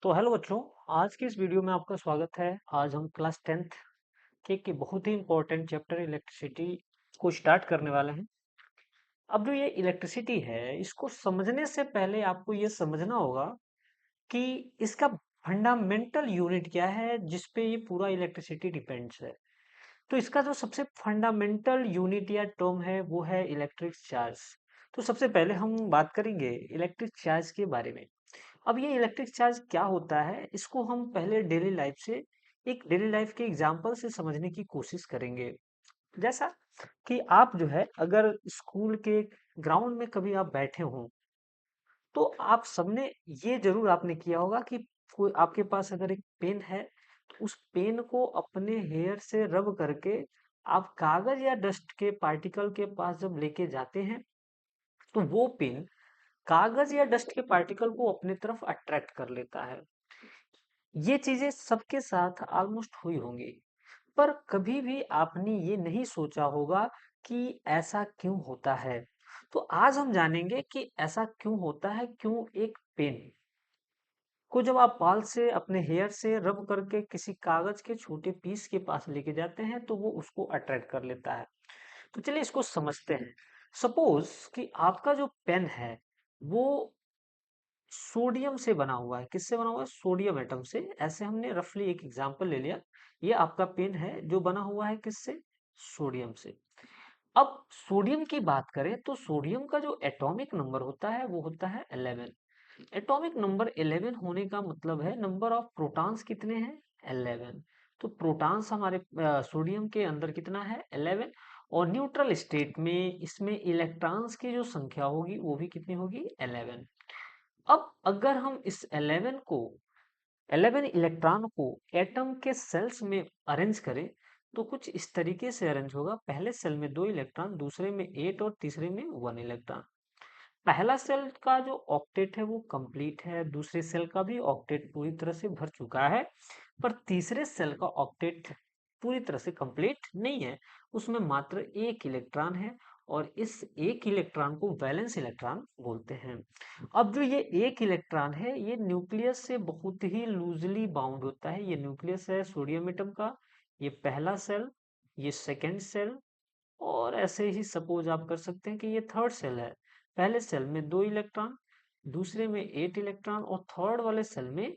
तो हेलो बच्चों, आज की इस वीडियो में आपका स्वागत है। आज हम क्लास 10th के बहुत ही इंपॉर्टेंट चैप्टर इलेक्ट्रिसिटी को स्टार्ट करने वाले हैं। अब जो ये इलेक्ट्रिसिटी है, इसको समझने से पहले आपको ये समझना होगा कि इसका फंडामेंटल यूनिट क्या है जिस पे ये पूरा इलेक्ट्रिसिटी डिपेंड्स है। तो इसका जो सबसे फंडामेंटल यूनिट या टर्म है वो है इलेक्ट्रिक चार्ज। तो सबसे पहले हम बात करेंगे इलेक्ट्रिक चार्ज के बारे में। अब ये इलेक्ट्रिक चार्ज क्या होता है, इसको हम पहले डेली लाइफ से एक डेली लाइफ के एग्जांपल से समझने की कोशिश करेंगे। जैसा कि आप जो है अगर स्कूल के ग्राउंड में कभी आप बैठे हों, तो आप सबने ये जरूर आपने किया होगा कि कोई आपके पास अगर एक पेन है, तो उस पेन को अपने हेयर से रब करके आप कागज या डस्ट के पार्टिकल के पास जब लेके जाते हैं, तो वो पेन कागज या डस्ट के पार्टिकल को अपने तरफ अट्रैक्ट कर लेता है। ये चीजें सबके साथ ऑलमोस्ट हुई होंगी, पर कभी भी आपने ये नहीं सोचा होगा कि ऐसा क्यों होता है। तो आज हम जानेंगे कि ऐसा क्यों होता है, क्यों एक पेन को जब आप बाल से अपने हेयर से रब करके किसी कागज के छोटे पीस के पास लेके जाते हैं तो वो उसको अट्रैक्ट कर लेता है। तो चलिए इसको समझते हैं। सपोज कि आपका जो पेन है वो सोडियम से बना हुआ है। किससे बना हुआ है? सोडियम एटम से। ऐसे हमने रफली एक एग्जांपल ले लिया। ये आपका पेन है जो बना हुआ है किससे? सोडियम से। अब सोडियम की बात करें तो सोडियम का जो एटॉमिक नंबर होता है वो होता है 11। एटॉमिक नंबर 11 होने का मतलब है नंबर ऑफ प्रोटॉन्स कितने हैं? 11। तो प्रोटॉन्स हमारे सोडियम के अंदर कितना है? 11। और न्यूट्रल स्टेट में इसमें इलेक्ट्रॉन्स की जो संख्या होगी वो भी कितनी होगी? 11। अब अगर हम इस 11 इलेक्ट्रॉन को एटम के सेल्स में अरेंज करें, तो कुछ इस तरीके से अरेंज होगा। पहले सेल में 2 इलेक्ट्रॉन, दूसरे में 8 और तीसरे में 1 इलेक्ट्रॉन। पहला सेल का जो ऑक्टेट है वो कंप्लीट है, दूसरे सेल का भी ऑक्टेट पूरी तरह से भर चुका है, पर तीसरे सेल का ऑक्टेट पूरी तरह से कंप्लीट नहीं है। उसमें मात्र 1 इलेक्ट्रॉन है और इस 1 इलेक्ट्रॉन को वैलेंस इलेक्ट्रॉन बोलते हैं। अब जो ये 1 इलेक्ट्रॉन है ये न्यूक्लियस से बहुत ही लूजली बाउंड होता है। ये न्यूक्लियस है सोडियम एटम का, ये पहला सेल, ये सेकेंड सेल, और ऐसे ही सपोज आप कर सकते हैं कि ये थर्ड सेल है। पहले सेल में 2 इलेक्ट्रॉन, दूसरे में 8 इलेक्ट्रॉन और थर्ड वाले सेल में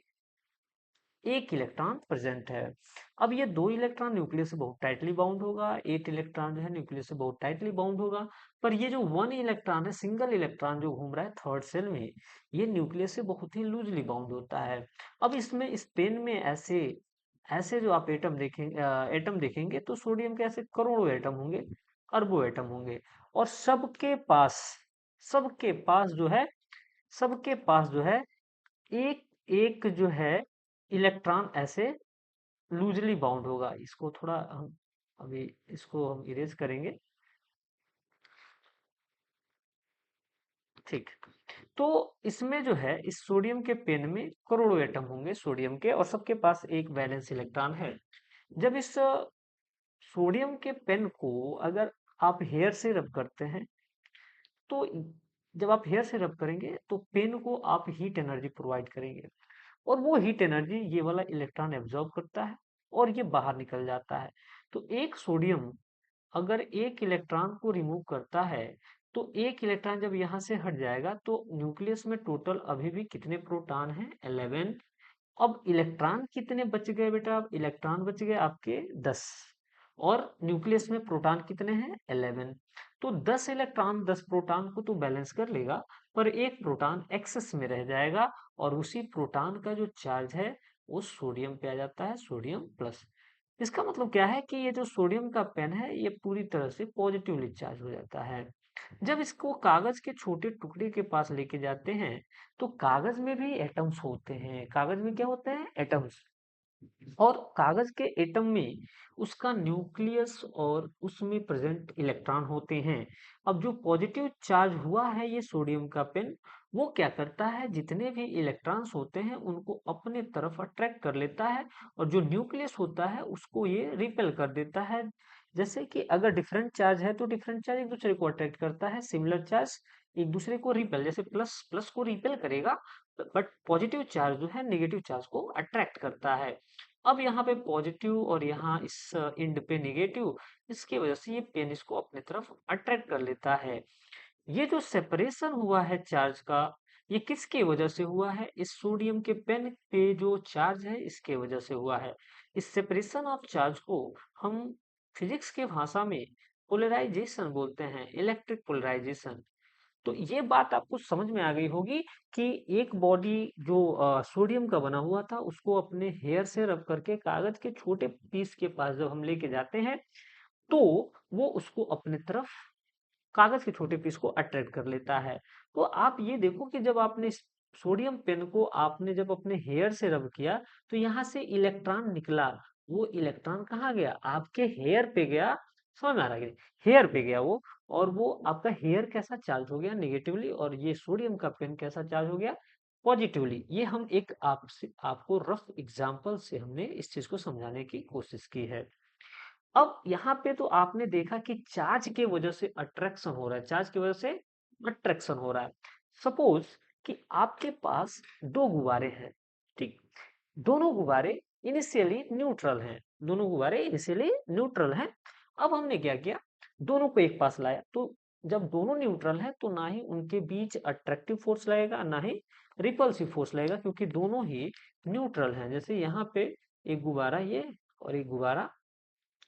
1 इलेक्ट्रॉन प्रेजेंट है। अब ये 2 इलेक्ट्रॉन न्यूक्लियस से बहुत टाइटली बाउंड होगा, 8 इलेक्ट्रॉन जो है न्यूक्लियस से बहुत टाइटली बाउंड होगा। पर ये जो 1 इलेक्ट्रॉन है, सिंगल इलेक्ट्रॉन जो घूम रहा है थर्ड सेल में, ये न्यूक्लियस से बहुत ही लूजली बाउंड होता है। अब इसमें इस पेन में ऐसे ऐसे जो आप एटम देखेंगे तो सोडियम के ऐसे करोड़ों एटम होंगे, अरबों एटम होंगे। और सबके पास जो है एक एक जो है इलेक्ट्रॉन ऐसे लूजली बाउंड होगा। इसको थोड़ा हम अभी इसको हम इरेज करेंगे। ठीक। तो इसमें जो है इस सोडियम के पेन में करोड़ों एटम होंगे सोडियम के, और सबके पास एक वैलेंस इलेक्ट्रॉन है। जब इस सोडियम के पेन को अगर आप हेयर से रब करते हैं, तो जब आप हेयर से रब करेंगे तो पेन को आप हीट एनर्जी प्रोवाइड करेंगे, और वो हीट एनर्जी ये वाला इलेक्ट्रॉन एब्जॉर्ब करता है और ये बाहर निकल जाता है। तो एक सोडियम अगर 1 इलेक्ट्रॉन को रिमूव करता है, तो 1 इलेक्ट्रॉन जब यहाँ से हट जाएगा तो न्यूक्लियस में टोटल अभी भी कितने प्रोटॉन हैं? 11। अब इलेक्ट्रॉन कितने बच गए बेटा? अब इलेक्ट्रॉन बच गए आपके 10, और न्यूक्लियस में प्रोटॉन कितने हैं? 11। तो 10 इलेक्ट्रॉन 10 प्रोटॉन को तो बैलेंस कर लेगा, पर एक प्रोटॉन एक्सेस में रह जाएगा, और उसी प्रोटॉन का जो चार्ज है वो सोडियम पे आ जाता है, सोडियम प्लस। इसका मतलब क्या है कि ये जो सोडियम का पेन है ये पूरी तरह से पॉजिटिवली चार्ज हो जाता है। जब इसको कागज के छोटे टुकड़े के पास लेके जाते हैं, तो कागज में भी एटम्स होते हैं। कागज में क्या होते हैं? एटम्स। और कागज के एटम में उसका न्यूक्लियस और उसमें प्रेजेंट इलेक्ट्रॉन होते हैं। अब जो पॉजिटिव चार्ज हुआ है ये सोडियम का पेन, वो क्या करता है? जितने भी इलेक्ट्रॉन्स होते हैं उनको अपने तरफ अट्रैक्ट कर लेता है, और जो न्यूक्लियस होता है उसको ये रिपेल कर देता है। जैसे कि अगर डिफरेंट चार्ज है तो डिफरेंट चार्ज एक दूसरे को अट्रैक्ट करता है, सिमिलर चार्ज एक दूसरे को रिपेल, जैसे प्लस प्लस को रिपेल करेगा बट पॉजिटिव चार्ज जो है नेगेटिव चार्ज को अट्रैक्ट करता है। अब यहाँ पे पॉजिटिव और यहाँ इस एंड पे नेगेटिव, इसकी वजह से ये पेन इसको अपने तरफ अट्रैक्ट कर लेता है। ये जो सेपरेशन हुआ है चार्ज का, ये किसकी वजह से हुआ है? इस सोडियम के पेन पे जो चार्ज है इसके वजह से हुआ है। इस सेपरेशन ऑफ चार्ज को हम फिजिक्स के भाषा में पोलराइजेशन बोलते हैं, इलेक्ट्रिक पोलराइजेशन। तो ये बात आपको समझ में आ गई होगी कि एक बॉडी जो सोडियम का बना हुआ था उसको अपने हेयर से रब करके कागज के छोटे पीस के पास जब हम लेके जाते हैं तो वो उसको अपने तरफ कागज के छोटे पीस को अट्रैक्ट कर लेता है। तो आप ये देखो कि जब आपने इस सोडियम पेन को आपने जब अपने हेयर से रब किया तो यहाँ से इलेक्ट्रॉन निकला। वो इलेक्ट्रॉन कहाँ गया? आपके हेयर पे गया। समझ में आ रहा है? हेयर पे गया वो। और वो आपका हेयर कैसा चार्ज हो गया? नेगेटिवली। और ये सोडियम का पेन कैसा चार्ज हो गया? पॉजिटिवली। ये हम एक आपसे आपको रफ एग्जांपल से हमने इस चीज को समझाने की कोशिश की है। अब यहाँ पे तो आपने देखा कि चार्ज के वजह से अट्रैक्शन हो रहा है, चार्ज की वजह से अट्रैक्शन हो रहा है। सपोज कि आपके पास दो गुब्बारे हैं, ठीक। दोनों गुब्बारे इनिशियली न्यूट्रल हैं, दोनों गुब्बारे इनिशियली न्यूट्रल हैं। अब हमने क्या किया? दोनों को एक पास लाया। तो जब दोनों न्यूट्रल हैं तो ना ही उनके बीच अट्रैक्टिव फोर्स लगेगा ना ही रिपल्सिव फोर्स लगेगा, क्योंकि दोनों ही न्यूट्रल हैं। जैसे यहाँ पे एक गुब्बारा ये और एक गुब्बारा,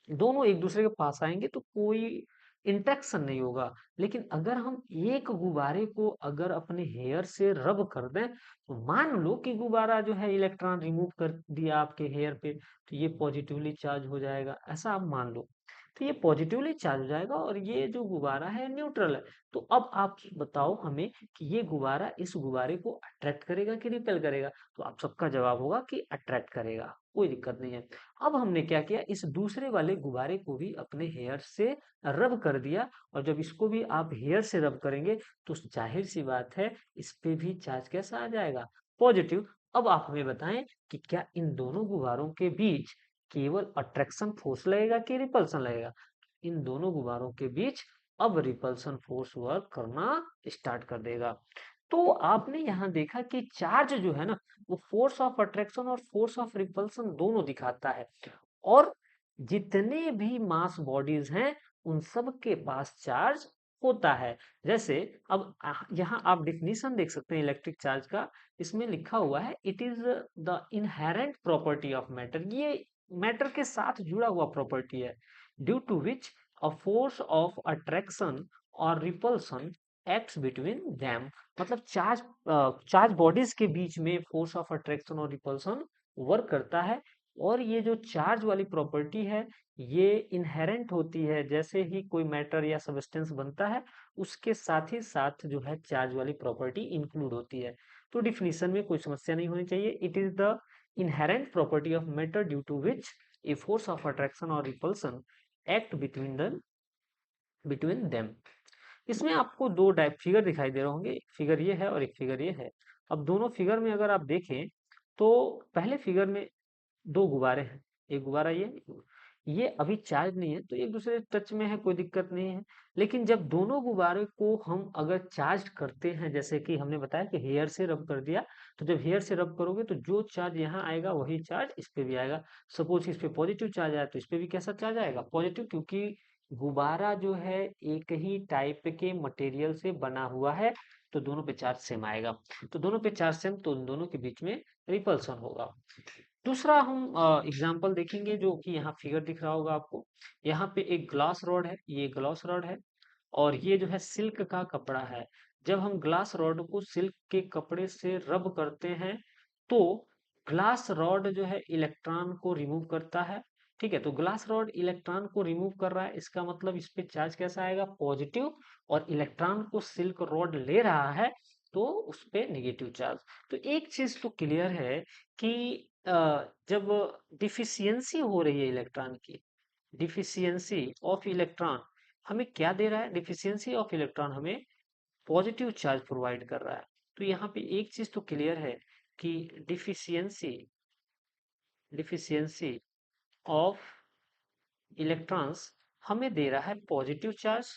दोनों एक दूसरे के पास आएंगे तो कोई इंटरेक्शन नहीं होगा। लेकिन अगर हम एक गुब्बारे को अगर अपने हेयर से रब कर दें तो मान लो कि गुब्बारा जो है इलेक्ट्रॉन रिमूव कर दिया आपके हेयर पे, तो ये पॉजिटिवली चार्ज हो जाएगा। ऐसा आप मान लो, तो ये पॉजिटिवली चार्ज हो जाएगा और ये जो गुब्बारा है न्यूट्रल है। तो अब आप बताओ हमें कि ये गुब्बारा इस गुब्बारे को अट्रैक्ट करेगा कि रिपेल करेगा? तो आप सबका जवाब होगा कि अट्रैक्ट करेगा, कोई दिक्कत नहीं है। अब हमने क्या किया? इस दूसरे वाले गुब्बारे को भी अपने हेयर से रब कर दिया। और जब इसको भी आप हेयर से रब करेंगे तो जाहिर सी बात है इस पे भी चार्ज कैसा आ जाएगा? पॉजिटिव। अब आप हमें बताएं कि क्या इन दोनों गुब्बारों के बीच केवल अट्रैक्शन फोर्स लगेगा कि रिपल्सन लगेगा? इन दोनों गुब्बारों के बीच अब रिपल्सन फोर्स वर्क करना स्टार्ट कर देगा। तो आपने यहाँ देखा कि चार्ज जो है ना, वो फोर्स ऑफ अट्रैक्शन और फोर्स ऑफ रिपल्सन दोनों दिखाता है। और जितने भी मास बॉडीज हैं उन सब के पास चार्ज होता है। जैसे अब यहाँ आप डिफिनीशन देख सकते हैं इलेक्ट्रिक चार्ज का। इसमें लिखा हुआ है it is the inherent property of matter. ये मैटर के साथ जुड़ा हुआ प्रॉपर्टी है, due to which a force of attraction और रिपल्सन एक्ट्स बिटवीन देम। मतलब चार्ज बॉडीज के बीच में फोर्स ऑफ अट्रैक्शन और रिपल्सन वर्क करता है। और ये जो चार्ज वाली प्रॉपर्टी है ये इनहेरेंट होती है, जैसे ही कोई मैटर या सब्सटेंस बनता है उसके साथ ही साथ जो है चार्ज वाली प्रॉपर्टी इंक्लूड होती है। तो डिफिनीशन में कोई समस्या नहीं होनी चाहिए। It is the inherent property of matter due to which a force of attraction और रिपल्सन एक्ट बिटवीन देम। इसमें आपको दो टाइप फिगर दिखाई दे रहे होंगे, एक फिगर ये है और एक फिगर ये है। अब दोनों फिगर में अगर आप देखें तो पहले फिगर में दो गुब्बारे हैं, एक गुब्बारा ये अभी चार्ज नहीं है तो एक दूसरे टच में है, कोई दिक्कत नहीं है। लेकिन जब दोनों गुब्बारे को हम अगर चार्ज करते हैं, जैसे कि हमने बताया कि हेयर से रब कर दिया, तो जब हेयर से रब करोगे तो जो चार्ज यहाँ आएगा वही चार्ज इस पे भी आएगा। सपोज इस पे पॉजिटिव चार्ज आया तो इस पे भी कैसा चार्ज आएगा? पॉजिटिव, क्योंकि गुब्बारा जो है एक ही टाइप के मटेरियल से बना हुआ है तो दोनों पे चार्ज सेम आएगा। तो दोनों पे चार्ज सेम तो उन दोनों के बीच में रिपल्सन होगा। दूसरा हम एग्जाम्पल देखेंगे जो कि यहाँ फिगर दिख रहा होगा आपको। यहाँ पे एक ग्लास रॉड है, ये ग्लास रॉड है और ये जो है सिल्क का कपड़ा है। जब हम ग्लास रॉड को सिल्क के कपड़े से रब करते हैं तो ग्लास रॉड जो है इलेक्ट्रॉन को रिमूव करता है। ठीक है, तो ग्लास रॉड इलेक्ट्रॉन को रिमूव कर रहा है, इसका मतलब इस पे चार्ज कैसा आएगा? पॉजिटिव। और इलेक्ट्रॉन को सिल्क रॉड ले रहा है तो उस पे नेगेटिव चार्ज। तो एक चीज तो क्लियर है कि जब डिफिशियंसी हो रही है इलेक्ट्रॉन की, डिफिशियंसी ऑफ इलेक्ट्रॉन हमें क्या दे रहा है? डिफिशियंसी ऑफ इलेक्ट्रॉन हमें पॉजिटिव चार्ज प्रोवाइड कर रहा है। तो यहाँ पे एक चीज तो क्लियर है कि डिफिशियंसी डिफिशियंसी ऑफ इलेक्ट्रॉन्स हमें दे रहा है पॉजिटिव चार्ज।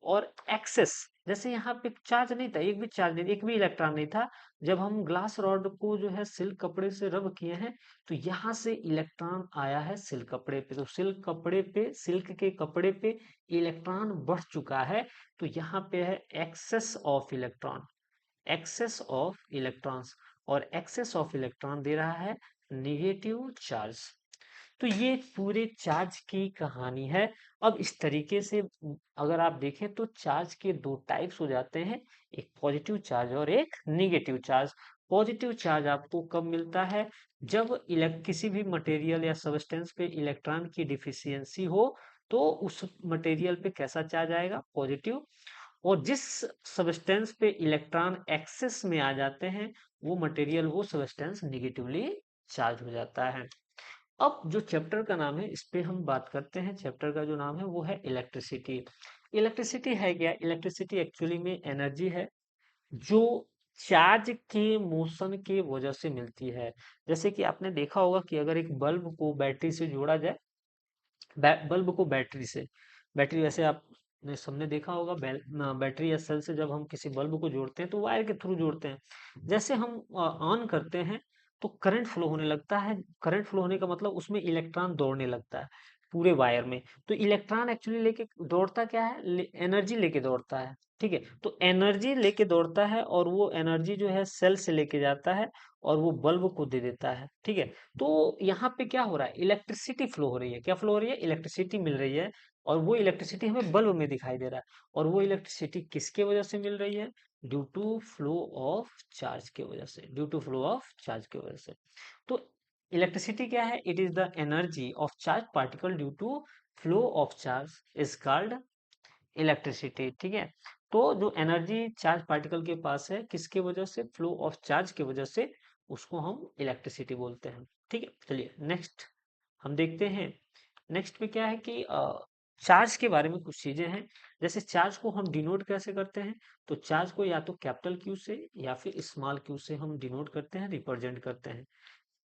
और एक्सेस जैसे यहाँ पे चार्ज नहीं था, एक भी चार्ज नहीं, एक भी इलेक्ट्रॉन नहीं था। जब हम ग्लास रॉड को जो है सिल्क कपड़े से रब किए हैं, तो यहाँ से इलेक्ट्रॉन आया है सिल्क कपड़े पे, तो सिल्क कपड़े पे, सिल्क के कपड़े पे इलेक्ट्रॉन बढ़ चुका है। तो यहाँ पे है excess of electron, excess of electrons, और एक्सेस ऑफ इलेक्ट्रॉन दे रहा है निगेटिव चार्ज। तो ये पूरे चार्ज की कहानी है। अब इस तरीके से अगर आप देखें तो चार्ज के दो टाइप्स हो जाते हैं, एक पॉजिटिव चार्ज और एक नेगेटिव चार्ज। पॉजिटिव चार्ज आपको कब मिलता है? जब किसी भी मटेरियल या सब्सटेंस पे इलेक्ट्रॉन की डिफिशियंसी हो, तो उस मटेरियल पे कैसा चार्ज आएगा? पॉजिटिव। और जिस सब्सटेंस पे इलेक्ट्रॉन एक्सेस में आ जाते हैं, वो मटेरियल, वो सब्सटेंस निगेटिवली चार्ज हो जाता है। अब जो चैप्टर का नाम है, इस पे हम बात करते हैं। चैप्टर का जो नाम है वो है इलेक्ट्रिसिटी। इलेक्ट्रिसिटी है क्या? इलेक्ट्रिसिटी एक्चुअली में एनर्जी है जो चार्ज के मोशन के वजह से मिलती है। जैसे कि आपने देखा होगा कि अगर एक बल्ब को बैटरी से जोड़ा जाए, बल्ब को बैटरी से, बैटरी वैसे आपने सबने देखा होगा, बैटरी या सेल से जब हम किसी बल्ब को जोड़ते हैं तो वायर के थ्रू जोड़ते हैं। जैसे हम ऑन करते हैं तो करंट फ्लो होने लगता है। करंट फ्लो होने का मतलब उसमें इलेक्ट्रॉन दौड़ने लगता है पूरे वायर में। तो इलेक्ट्रॉन एक्चुअली लेके दौड़ता क्या है? एनर्जी लेके दौड़ता है। ठीक है, तो एनर्जी लेके दौड़ता है और वो एनर्जी जो है सेल से लेके जाता है और वो बल्ब को दे देता है। ठीक है, तो यहाँ पे क्या हो रहा है? इलेक्ट्रिसिटी फ्लो हो रही है। क्या फ्लो हो रही है? इलेक्ट्रिसिटी मिल रही है, और वो इलेक्ट्रिसिटी हमें बल्ब में दिखाई दे रहा है। और वो इलेक्ट्रिसिटी किसके वजह से मिल रही है? Due to flow of charge के वजह से, due to flow of charge की वजह से। तो इलेक्ट्रिसिटी क्या है? It is the energy of charge particle due to flow of charge is called electricity. ठीक है, तो जो एनर्जी चार्ज पार्टिकल के पास है, किसके वजह से? फ्लो ऑफ चार्ज की वजह से, उसको हम इलेक्ट्रिसिटी बोलते हैं। ठीक है, चलिए नेक्स्ट हम देखते हैं। नेक्स्ट पे क्या है कि चार्ज के बारे में कुछ चीजें हैं। जैसे चार्ज को हम डिनोट कैसे करते हैं? तो चार्ज को या तो कैपिटल क्यू से या फिर स्मॉल क्यू से हम डिनोट करते हैं, रिप्रेजेंट करते हैं।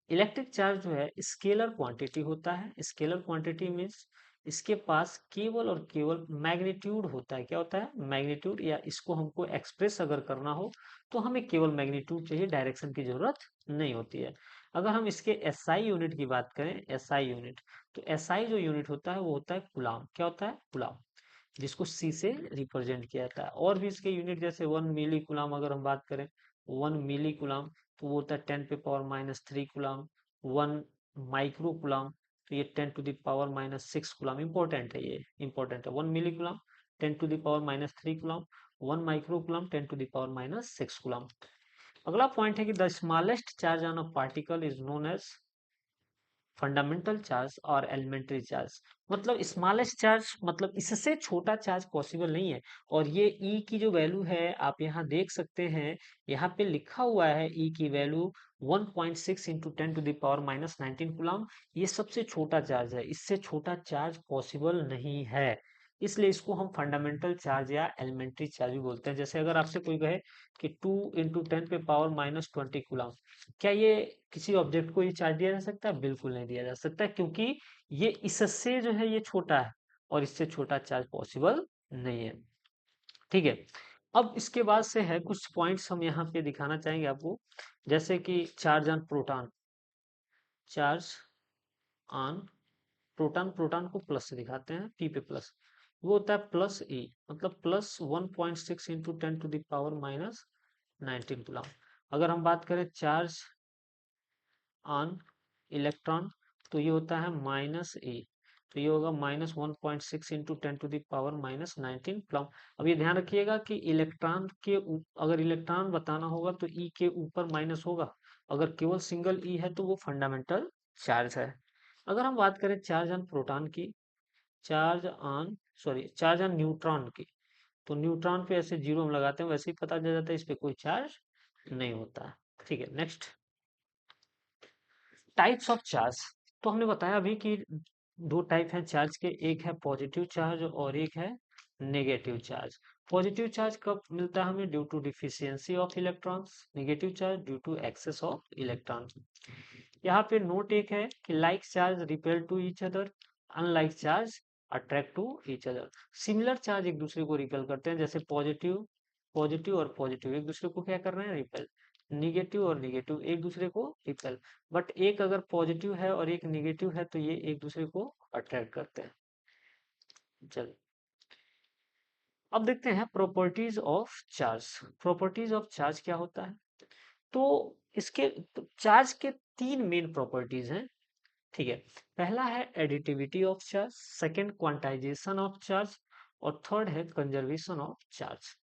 इलेक्ट्रिक चार्ज जो है स्केलर क्वांटिटी होता है। स्केलर क्वांटिटी मीन्स इसके पास केवल और केवल मैग्नीट्यूड होता है। क्या होता है? मैग्नीट्यूड। या इसको हमको एक्सप्रेस अगर करना हो तो हमें केवल मैग्नीट्यूड चाहिए, डायरेक्शन की जरूरत नहीं होती है। अगर हम इसके एसआई यूनिट की बात करें, एसआई यूनिट, तो एसआई जो यूनिट होता है वो होता है कूलाम। क्या होता है? कूलाम, जिसको सी से रिप्रेजेंट किया जाता है। और भी इसके यूनिट जैसे 1 मिली कूलाम अगर हम बात करें, 1 मिली कूलाम, तो वो होता है 10⁻³ कूलाम। 1 माइक्रो कूलाम, तो ये 10⁻⁻6 कूलाम। इंपॉर्टेंट है, ये इंपॉर्टेंट है। 1 milli coulomb 10⁻³ coulomb, 1 micro coulomb 10⁻6 coulomb. अगला पॉइंट है कि the smallest charge on a particle is known as fundamental charge और एलिमेंट्री चार्ज। मतलब स्मॉलेस्ट चार्ज मतलब इससे छोटा चार्ज पॉसिबल नहीं है। और ये ई की जो वैल्यू है आप यहाँ देख सकते हैं, यहाँ पे लिखा हुआ है ई की वैल्यू 1.6 इंटू 10⁻⁻19 कूलम। ये सबसे छोटा चार्ज है, इससे छोटा चार्ज पॉसिबल नहीं है। इसलिए इसको हम फंडामेंटल चार्ज या एलिमेंट्री चार्ज भी बोलते हैं। जैसे अगर आपसे कोई कहे कि 2 × 10⁻⁻20 कूलम, क्या ये किसी ऑब्जेक्ट को ये चार्ज दिया जा सकता है? बिल्कुल नहीं दिया जा सकता, क्योंकि ये इससे जो है ये छोटा है और इससे छोटा चार्ज पॉसिबल नहीं है। ठीक है, अब इसके बाद से है कुछ पॉइंट्स हम यहाँ पे दिखाना चाहेंगे आपको। जैसे कि charge on proton, charge on proton, proton को प्लस से दिखाते हैं, पी पे प्लस, वो होता है प्लस ई, मतलब प्लस 1.6 इंटू 10⁻⁻19 कूलम। अगर हम बात करें चार्ज ऑन इलेक्ट्रॉन, तो ये होता है माइनस ए, तो ये होगा -1.6 इंटू 10⁻⁻19 कूलम। अब ये ध्यान रखिएगा कि इलेक्ट्रॉन के अगर इलेक्ट्रॉन बताना होगा तो ई के ऊपर माइनस होगा। अगर केवल सिंगल ई है तो वो फंडामेंटल चार्ज है। अगर हम बात करें चार्ज ऑन प्रोटॉन की, charge on charge on neutron की, तो न्यूट्रॉन पे ऐसे जीरो हम लगाते हैं, वैसे ही पता चल जाता है इस पे कोई चार्ज नहीं होता है। ठीक है, नेक्स्ट टाइप्स ऑफ चार्ज। तो हमने बताया अभी कि दो टाइप हैं चार्ज के, एक है पॉजिटिव चार्ज और एक है नेगेटिव चार्ज। पॉजिटिव चार्ज कब मिलता है हमें? Due to deficiency of electrons. Negative charge due to excess of electron. यहाँ पे नोट एक है कि like charge repel to each other, unlike charge attract to each other. Similar charge एक दूसरे को रिपेल करते हैं, जैसे पॉजिटिव पॉजिटिव और पॉजिटिव एक दूसरे को क्या कर रहे हैं, रिपेल। निगेटिव और निगेटिव एक दूसरे को रिपेल। बट एक अगर पॉजिटिव है और एक निगेटिव है तो ये एक दूसरे को अट्रैक्ट करते हैं। चल, अब देखते हैं properties of charge. Properties of charge क्या होता है? तो इसके चार्ज के तीन मेन प्रॉपर्टीज हैं, ठीक है। पहला है additivity of charge, second quantization of charge, और थर्ड है कंजर्वेशन ऑफ चार्ज।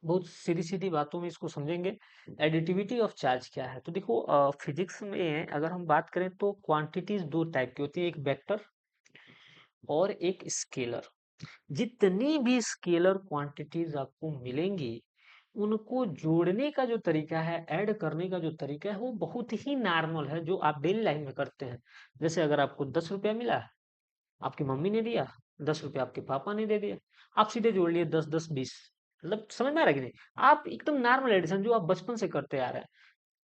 बहुत सीधी सीधी बातों में इसको समझेंगे। एडिटिविटी ऑफ चार्ज क्या है? तो देखो, फिजिक्स में अगर हम बात करें तो क्वांटिटीज दो टाइप की होती है, एक वेक्टर और एक स्केलर। जितनी भी स्केलर क्वांटिटीज आपको मिलेंगी, उनको जोड़ने का जो तरीका है, ऐड करने का जो तरीका है, वो बहुत ही नॉर्मल है, जो आप डेली लाइफ में करते हैं। जैसे अगर आपको 10 रुपया मिला, आपकी मम्मी ने दिया, 10 रुपया आपके पापा ने दे दिया, आप सीधे जोड़ लिए 10 10 20। मतलब समझ में आ रहा है कि नहीं? आप एकदम नॉर्मल एडिशन जो आप बचपन से करते आ रहे हैं,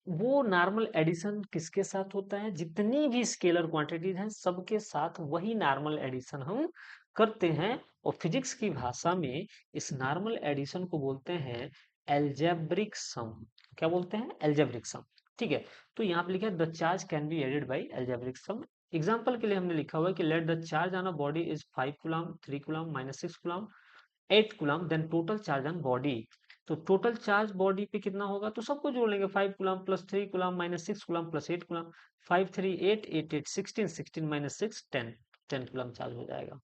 वो नॉर्मल एडिशन किसके साथ होता है? जितनी भी स्केलर क्वांटिटीज हैं सबके साथ वही नॉर्मल एडिशन हम करते हैं। और फिजिक्स की भाषा में इस नॉर्मल एडिशन को बोलते हैं एल्जेब्रिक सम। क्या बोलते हैं? Algebraic sum. ठीक है। तो यहाँ पे लिखा है the charge can be added by algebraic sum. Example के लिए हमने लिखा हुआ है कि let the charge on a body is 5 coulomb, 3 coulomb, -6 coulomb, 8 coulomb, then total charge on body. तो टोटल चार्ज बॉडी पे कितना होगा? तो सबको जोड़ लेंगे, 5 coulomb plus 3 coulomb minus 6 coulomb plus 8 coulomb, 5 3 8 8 8 16, 16 minus 6 10, 10 coulomb charge हो जाएगा।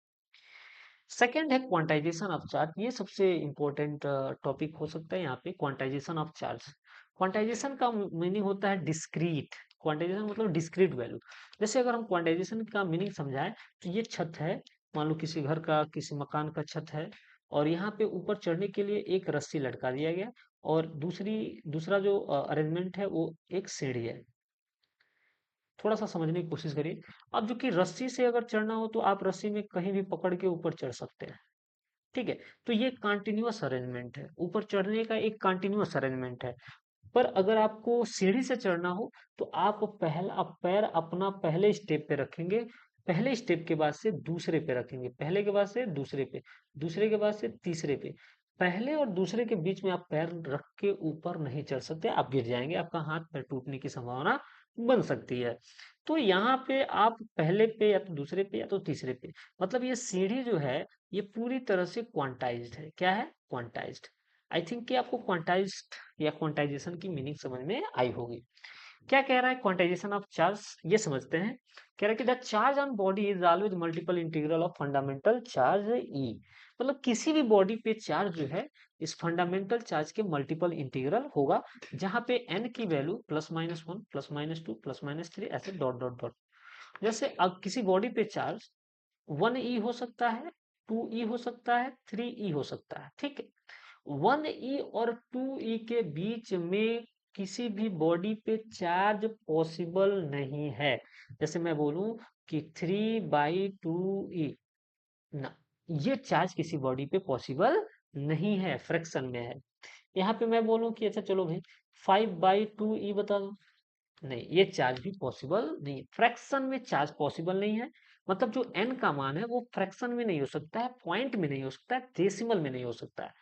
सेकेंड है क्वांटाइजेशन ऑफ चार्ज। ये सबसे इंपॉर्टेंट टॉपिक हो सकता है यहाँ पे, क्वांटाइजेशन ऑफ चार्ज। क्वांटाइजेशन का मीनिंग होता है डिस्क्रीट। क्वांटाइजेशन मतलब डिस्क्रीट वैल्यू। जैसे अगर हम क्वांटाइजेशन का मीनिंग समझाएं तो ये छत है, मान लो किसी घर का, किसी मकान का छत है, और यहाँ पे ऊपर चढ़ने के लिए एक रस्सी लटका दिया गया, और दूसरा जो अरेंजमेंट है वो एक सीढ़ी है। थोड़ा सा समझने की कोशिश करिए। अब जो कि रस्सी से अगर चढ़ना हो तो आप रस्सी में कहीं भी पकड़ के ऊपर चढ़ सकते हैं, ठीक है। तो ये कंटिन्यूअस अरेंजमेंट है, ऊपर चढ़ने का एक कंटिन्यूअस अरेंजमेंट है। पर अगर आपको सीढ़ी से चढ़ना हो तो आप पहला पैर अपना पहले स्टेप पे रखेंगे, पहले स्टेप के बाद से दूसरे पे रखेंगे, पहले के बाद से दूसरे पे, दूसरे के बाद से तीसरे पे। पहले और दूसरे के बीच में आप पैर रख के ऊपर नहीं चढ़ सकते, आप गिर जाएंगे, आपका हाथ पैर टूटने की संभावना बन सकती है। तो यहाँ पे आप पहले पे या तो दूसरे पे या तो तीसरे पे, मतलब ये सीढ़ी जो है ये पूरी तरह से क्वांटाइज्ड है। क्या है? क्वांटाइज्ड। आई थिंक कि आपको क्वांटाइज्ड या क्वांटाइजेशन की मीनिंग समझ में आई होगी। क्या कह रहा है क्वांटाइजेशन ऑफ चार्ज? ये समझते हैं। कह रहा है कि the charge on body is always multiple integral of fundamental charge e. मतलब किसी भी बॉडी पे चार्ज जो है इस फंडामेंटल चार्ज के मल्टीपल इंटीग्रल होगा, जहां पे n की वैल्यू +-1 +-2 +-3 ऐसे डॉट डॉट डॉट। जैसे अब किसी बॉडी पे चार्ज 1e हो सकता है, 2e हो सकता है, 3e हो सकता है, ठीक है। 1e और 2e के बीच में किसी भी बॉडी पे चार्ज पॉसिबल नहीं है। जैसे मैं बोलूं कि 3/2e, ना, ये चार्ज किसी बॉडी पे पॉसिबल नहीं है, फ्रैक्शन में है। यहाँ पे मैं बोलूं कि अच्छा चलो भाई 5/2e बता दो, नहीं, ये चार्ज भी पॉसिबल नहीं है, फ्रैक्शन में चार्ज पॉसिबल नहीं है। मतलब जो n का मान है वो फ्रैक्शन में नहीं हो सकता है, पॉइंट में नहीं हो सकता है, डेसिमल में नहीं हो सकता है।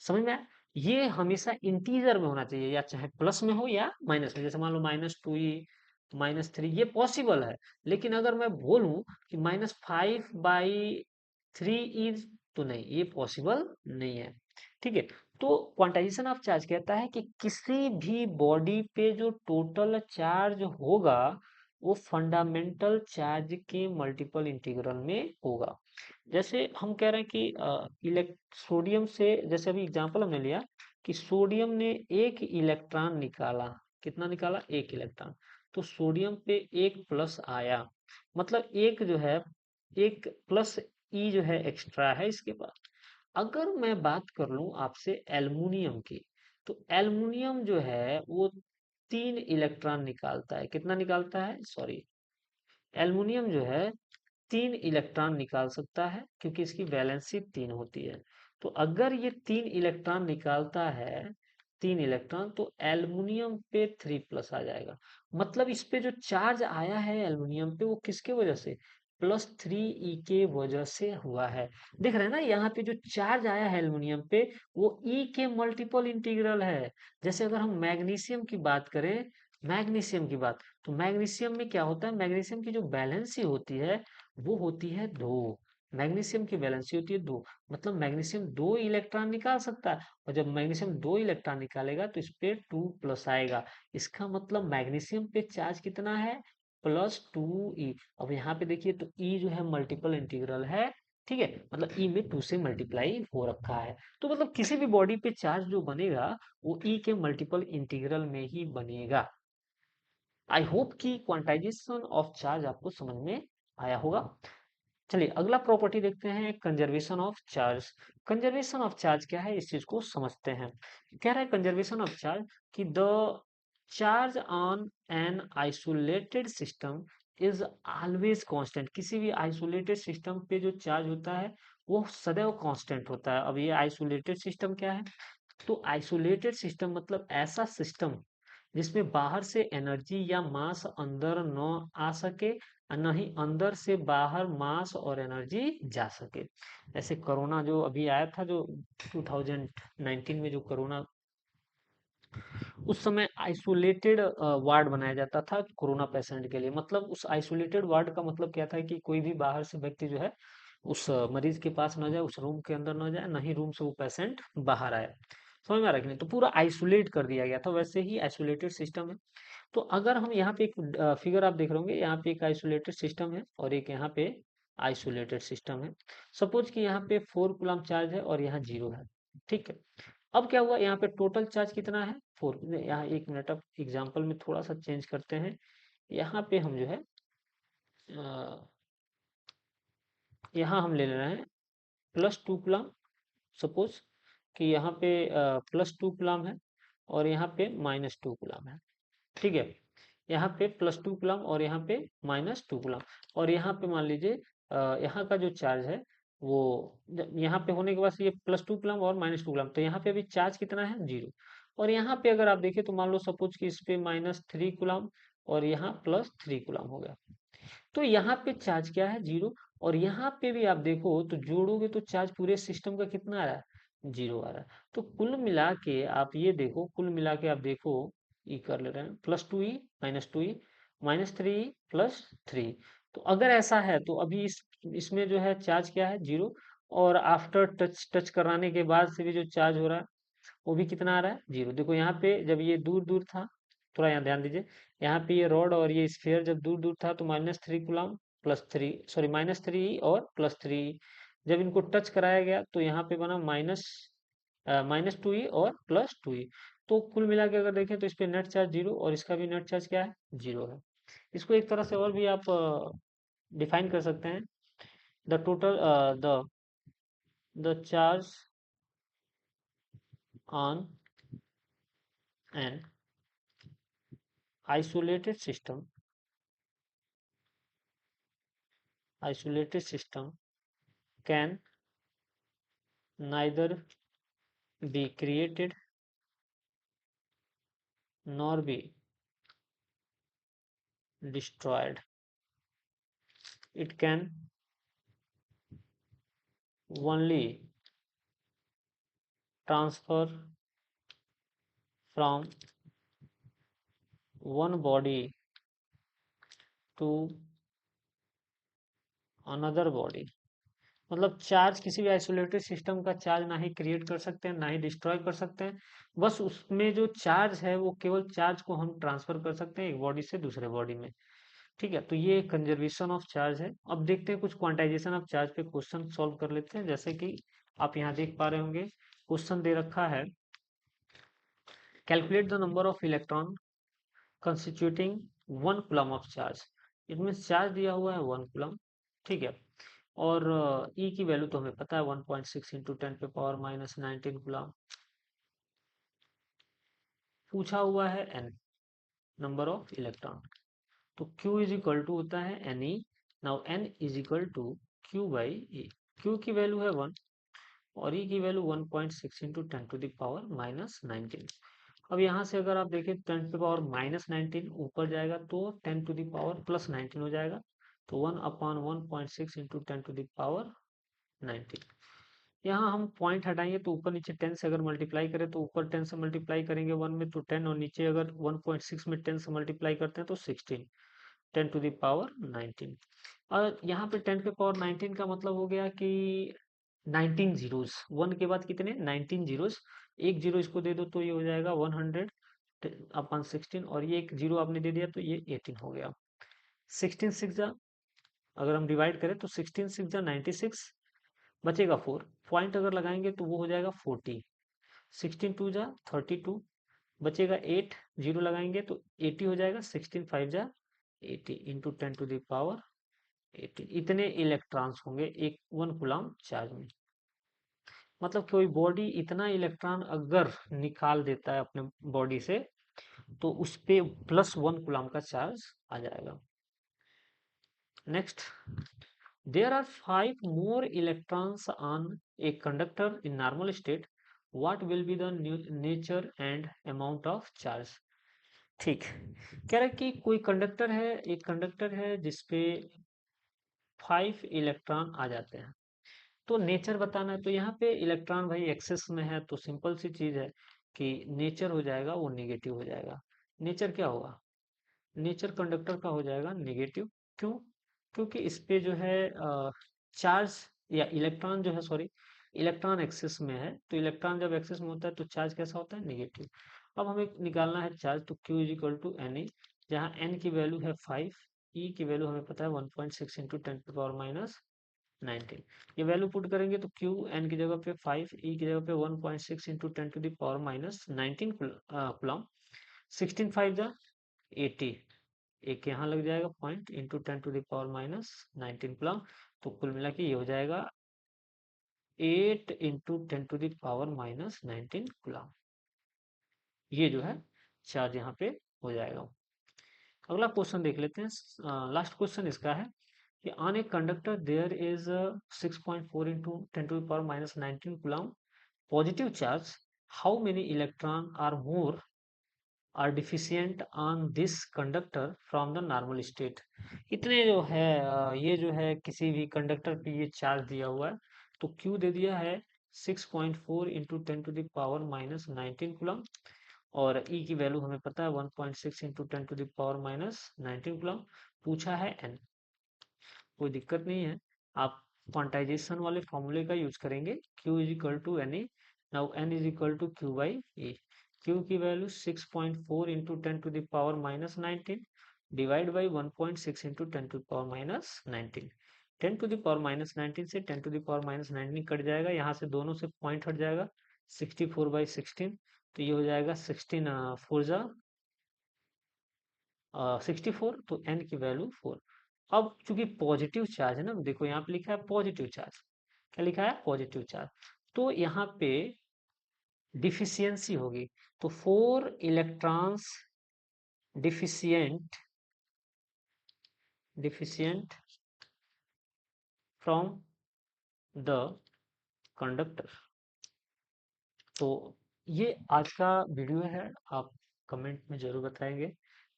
समझ में आया? ये हमेशा इंटीजर में होना चाहिए, या चाहे प्लस में हो या माइनस में। जैसे मान लो -2e, -3, ये पॉसिबल है। लेकिन अगर मैं बोलूं कि -5/3e, तो नहीं, ये पॉसिबल नहीं है, ठीक है। तो क्वांटाइजेशन ऑफ चार्ज कहता है कि किसी भी बॉडी पे जो टोटल चार्ज होगा वो फंडामेंटल चार्ज के मल्टीपल इंटीग्रल में होगा। जैसे हम कह रहे हैं कि सोडियम से, जैसे अभी एग्जांपल हमने लिया कि सोडियम ने एक इलेक्ट्रॉन निकाला। कितना निकाला? एक इलेक्ट्रॉन। तो सोडियम पे एक प्लस आया, मतलब एक जो है, एक प्लस ई जो है एक्स्ट्रा है इसके पास। अगर मैं बात कर लूं आपसे एल्युमिनियम की, तो एल्युमिनियम जो है वो 3 इलेक्ट्रॉन निकालता है। कितना निकालता है? सॉरी, एल्युमिनियम जो है 3 इलेक्ट्रॉन निकाल सकता है, क्योंकि इसकी वैलेंसी 3 होती है। तो अगर ये 3 इलेक्ट्रॉन निकालता है, 3 इलेक्ट्रॉन, तो एल्युमिनियम पे 3 प्लस आ जाएगा। मतलब इस पे जो चार्ज आया है एल्युमिनियम पे, वो किसके वजह से? +3e के वजह से हुआ है। देख रहे हैं ना, यहाँ पे जो चार्ज आया है एल्युमिनियम पे, वो e के मल्टीपल इंटीग्रल है। जैसे अगर हम मैग्नीशियम की बात करें, मैग्नीशियम की बात, तो मैग्नीशियम में क्या होता है, मैग्नीशियम की जो वैलेंसी होती है वो होती है 2। मैग्नीशियम की वैलेंसी होती है 2, मतलब मैग्नीशियम 2 इलेक्ट्रॉन निकाल सकता है, और जब मैग्नीशियम 2 इलेक्ट्रॉन निकालेगा तो इस पे 2 प्लस आएगा। इसका मतलब मैग्नीशियम पे चार्ज कितना है, +2e। अब यहाँ पे देखिए तो e जो है मल्टीपल इंटीग्रल है, ठीक है, मतलब e में 2 से मल्टीप्लाई हो रखा है। तो मतलब किसी भी बॉडी पे चार्ज जो बनेगा वो e के मल्टीपल इंटीग्रल में ही बनेगा। आई होप कि क्वांटाइजेशन ऑफ चार्ज आपको समझ में आया होगा। चलिए अगला प्रॉपर्टी देखते हैं, conservation of charge. Conservation of charge क्या है, इस चीज को समझते हैं। कह रहा है कंजर्वेशन ऑफ चार्ज कि the charge on an isolated system is always constant. किसी भी आइसोलेटेड सिस्टम पे जो चार्ज होता है वो सदैव कांस्टेंट होता है। अब ये आइसोलेटेड सिस्टम क्या है, तो आइसोलेटेड सिस्टम मतलब ऐसा सिस्टम जिसमें बाहर से एनर्जी या मास अंदर न आ सके और न ही अंदर से बाहर मास और एनर्जी जा सके। ऐसे कोरोना जो अभी आया था, जो 2019 में जो कोरोना, उस समय आइसोलेटेड वार्ड बनाया जाता था कोरोना पेशेंट के लिए। मतलब उस आइसोलेटेड वार्ड का मतलब क्या था कि कोई भी बाहर से व्यक्ति जो है उस मरीज के पास न जाए, उस रूम के अंदर न जाए, ना ही रूम से वो पेशेंट बाहर आए। समझ में आ रहा है कि नहीं, तो पूरा आइसोलेट कर दिया गया था, वैसे ही आइसोलेटेड सिस्टम है। तो अगर हम यहाँ पे एक फिगर आप देख रहे होंगे, यहाँ पे एक आइसोलेटेड सिस्टम है और एक यहाँ पे आइसोलेटेड सिस्टम है। सपोज कि यहाँ पे 4 कूलम चार्ज है और यहाँ 0 है, ठीक है। अब क्या हुआ, यहाँ पे टोटल चार्ज कितना है, 4। यहाँ 1 मिनट, अब एग्जाम्पल में थोड़ा सा चेंज करते हैं। यहाँ पे हम जो है यहाँ हम ले रहे हैं +2 कूलम। सपोज कि यहाँ पे +2 कूलम है और यहाँ पे -2 कूलम है, ठीक है। यहाँ पे +2 कूलम और यहाँ पे -2 कूलम, और यहाँ पे मान लीजिए यहाँ का जो चार्ज है वो यहाँ पे होने के बाद से ये +2 कूलम और -2 कूलम, तो यहाँ पे अभी चार्ज कितना है, 0। और यहाँ पे अगर आप देखें तो मान लो सपोज कि इस पे -3 कूलम और यहाँ +3 कूलम हो गया, तो यहाँ पे चार्ज क्या है, 0। और यहाँ पे भी आप देखो तो जोड़ोगे तो चार्ज पूरे सिस्टम का कितना आ रहा है, 0 आ रहा है। तो कुल मिला के आप ये देखो, कुल मिला के आप देखो, ई कर ले रहे हैं, +2e -3e +3। तो अगर ऐसा है तो अभी इसमें जो है चार्ज क्या है, 0। और आफ्टर टच टच कराने के बाद से भी जो चार्ज हो रहा है वो भी कितना आ रहा है, 0। देखो यहाँ पे जब ये दूर दूर था, थोड़ा यहाँ ध्यान दीजिए, यहाँ पे ये रॉड और ये स्फीयर जब दूर दूर था तो -3 कूलम +3, सॉरी -3 और +3। जब इनको टच कराया गया तो यहाँ पे बना -2e और +2e। तो कुल मिला के अगर देखें तो इस पे नेट चार्ज 0 और इसका भी नेट चार्ज क्या है, 0 है। इसको एक तरह से और भी आप डिफाइन कर सकते हैं, the total the charge on an isolated system isolated system can neither be created nor be destroyed. It can only transfer from one body to another body। मतलब चार्ज किसी भी आइसोलेटेड सिस्टम का charge ना ही create कर सकते हैं ना ही destroy कर सकते हैं। बस उसमें जो चार्ज है वो केवल चार्ज को हम ट्रांसफर कर सकते हैं एक बॉडी से दूसरे बॉडी में, ठीक है। तो ये कंजर्वेशन ऑफ चार्ज है। अब देखते हैं कुछ क्वांटाइजेशन ऑफ चार्ज पे क्वेश्चन सॉल्व कर लेते हैं। जैसे कि आप यहाँ देख पा रहे होंगे, क्वेश्चन दे रखा है, calculate the number of electron constituting 1 coulomb of charge. It mean charge दिया हुआ है 1 कूलम, ठीक है। और ई की वैल्यू तो हमें पता है 1.6 इंटू 10⁻⁻19 कूलम। पूछा हुआ है एन, नंबर ऑफ इलेक्ट्रॉन। तो Q इज इक्वल टू होता है n e. Now n is equal to Q by e. Q की वैल्यू है 1 और E की वैल्यू 1.6 इंटू 10⁻⁻19। अब यहाँ से अगर आप देखें 10⁻⁻19 ऊपर जाएगा तो 10⁻+19 हो जाएगा, तो 1/1.6 इंटू 10⁻19। यहाँ हम पॉइंट हटाएंगे तो ऊपर नीचे 10 से अगर मल्टीप्लाई करें तो ऊपर 10 से मल्टीप्लाई करेंगे 1 में तो 10, और नीचे अगर 1.6 में 10 से मल्टीप्लाई करते हैं तो 16, 10⁻19। और यहाँ पे 10⁻19 का मतलब हो गया कि 19 जीरोस, 1 के बाद कितने 19 जीरोस, एक जीरो इसको दे दो तो ये हो जाएगा 100/16, और ये एक जीरो आपने दे दिया तो ये 18 हो गया। 16 सिक्स जा, अगर हम डिवाइड करें तो 16 सिक्स जा 96, बचेगा 4, पॉइंट अगर लगाएंगे तो वो हो जाएगा 40, 16 टू जा 32, बचेगा 8, जीरो लगाएंगे तो 80 हो जाएगा, 16 फाइव जा 80 इंटू 10⁻18। इतने इलेक्ट्रॉन्स होंगे एक 1 कूलम चार्ज में। मतलब कोई बॉडी इतना इलेक्ट्रॉन अगर निकाल देता है अपने बॉडी से तो उस पे +1 कूलम का चार्ज आ जाएगा। Next, there are 5 more electrons on a conductor in normal state. What will be the nature and amount of charge? ठीक, कह रहा है कि कोई कंडक्टर है, एक कंडक्टर है जिसपे 5 इलेक्ट्रॉन आ जाते हैं, तो नेचर बताना है। तो यहाँ पे इलेक्ट्रॉन भाई एक्सेस में है तो सिंपल सी चीज है कि नेचर हो जाएगा वो नेगेटिव हो जाएगा। नेचर क्या होगा, नेचर कंडक्टर का हो जाएगा नेगेटिव। क्यों, क्योंकि इस पे जो है चार्ज या इलेक्ट्रॉन जो है, सॉरी, इलेक्ट्रॉन एक्सेस में है, तो इलेक्ट्रॉन जब एक्सेस में होता है तो चार्ज कैसा होता है, नेगेटिव। अब हमें निकालना है चार्ज, तो Q is equal to n e, जहाँ n की वैल्यू है 5, ई की वैल्यू हमें पता है 1.6 इंटू 10⁻19। ये वैल्यू पुट करेंगे तो Q n की जगह पे 5, ई की जगह पे 1.6 इंटू 10⁻19 कूलम, 16 फाइव जा 80, एक यहाँ लग जाएगा पॉइंट इंटू 10⁻19 कूलम, तो कुल मिला के ये हो जाएगा 8 इंटू 10⁻19 कूलम। ये जो है चार्ज यहाँ पे हो जाएगा। अगला क्वेश्चन देख लेते हैं। लास्ट क्वेश्चन इसका है कि on a conductor there is 6.4 into 10⁻19 coulomb positive charge, how many electron are more or deficient on this conductor from the normal state. इतने जो है ये जो है किसी भी कंडक्टर पे ये चार्ज दिया हुआ है, तो क्यू दे दिया है 6.4 इंटू 10⁻19 कूलम, और ई की वैल्यू हमें पता है 1.6 इंटू 10⁻19 कूलम। पूछा है एन, कोई दिक्कत नहीं है, आप क्वांटाइजेशन वाले फॉर्मूले का यूज करेंगे, Q is equal to n a, now n is equal to q by a. Q की value 6.4 into 10⁻19 divide by 1.6 into 10⁻19। 10⁻19 से 10⁻19 कट जाएगा, यहाँ से दोनों से पॉइंट हट जाएगा, 64/16, तो ये हो जाएगा 16 4 जा 64, तो एन की वैल्यू 4। अब चूंकि पॉजिटिव चार्ज है ना, देखो यहाँ पे लिखा है पॉजिटिव चार्ज, क्या लिखा है पॉजिटिव चार्ज, तो यहाँ पे डिफिशियंसी होगी, तो 4 electrons deficient deficient from the conductor. तो ये आज का वीडियो है, आप कमेंट में जरूर बताएंगे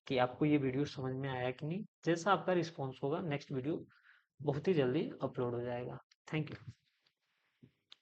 कि आपको ये वीडियो समझ में आया कि नहीं। जैसा आपका रिस्पॉन्स होगा नेक्स्ट वीडियो बहुत ही जल्दी अपलोड हो जाएगा। Thank you.